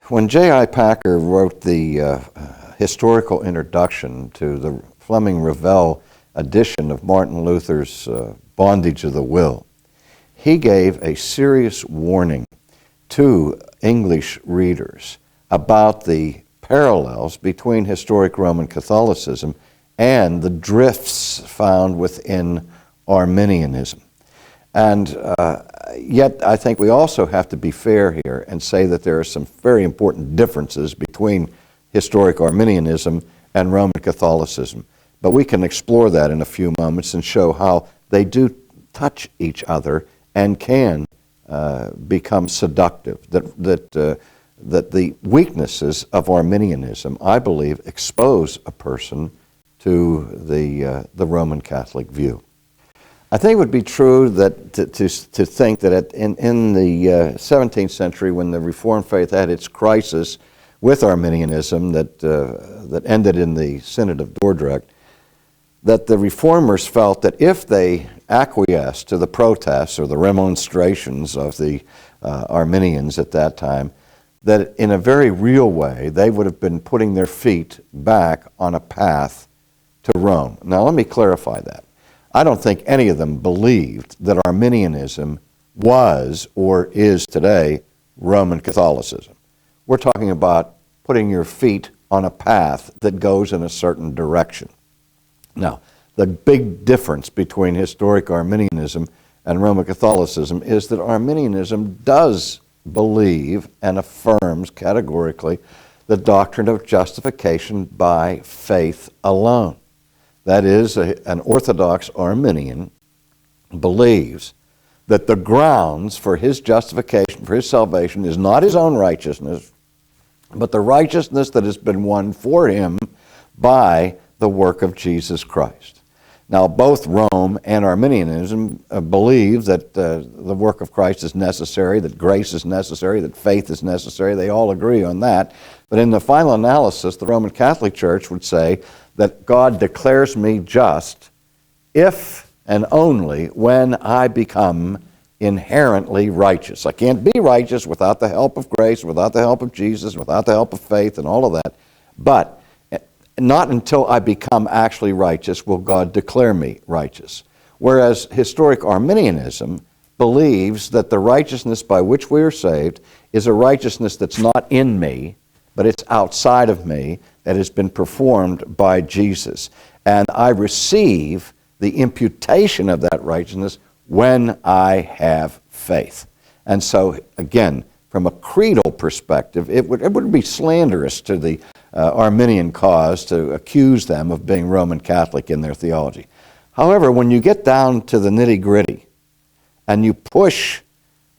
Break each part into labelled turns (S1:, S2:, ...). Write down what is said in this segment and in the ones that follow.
S1: When J.I. Packer wrote the historical introduction to the Fleming-Revell edition of Martin Luther's Bondage of the Will, he gave a serious warning to English readers about the parallels between historic Roman Catholicism and the drifts found within Arminianism. And yet I think we also have to be fair here and say that there are some very important differences between historic Arminianism and Roman Catholicism. But we can explore that in a few moments and show how they do touch each other and can become seductive. That the weaknesses of Arminianism, I believe, expose a person to the Roman Catholic view. I think it would be true that to think that in the 17th century, when the Reformed faith had its crisis with Arminianism that ended in the Synod of Dordrecht, that the Reformers felt that if they acquiesced to the protests or the remonstrations of the Arminians at that time, that in a very real way they would have been putting their feet back on a path to Rome. Now let me clarify that. I don't think any of them believed that Arminianism was or is today Roman Catholicism. We're talking about putting your feet on a path that goes in a certain direction. Now, the big difference between historic Arminianism and Roman Catholicism is that Arminianism does believe and affirms categorically the doctrine of justification by faith alone. That is, an Orthodox Arminian believes that the grounds for his justification, for his salvation, is not his own righteousness, but the righteousness that has been won for him by the work of Jesus Christ. Now, both Rome and Arminianism believe that the work of Christ is necessary, that grace is necessary, that faith is necessary. They all agree on that. But in the final analysis, the Roman Catholic Church would say that God declares me just if and only when I become inherently righteous. I can't be righteous without the help of grace, without the help of Jesus, without the help of faith and all of that. But not until I become actually righteous will God declare me righteous. Whereas historic Arminianism believes that the righteousness by which we are saved is a righteousness that's not in me, but it's outside of me, that has been performed by Jesus. And I receive the imputation of that righteousness when I have faith. And so, again, from a creedal perspective, it would be slanderous to the Arminian cause to accuse them of being Roman Catholic in their theology. However, when you get down to the nitty-gritty and you push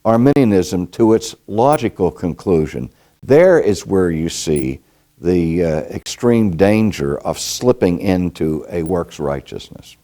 S1: Arminianism to its logical conclusion, there is where you see the extreme danger of slipping into a works righteousness.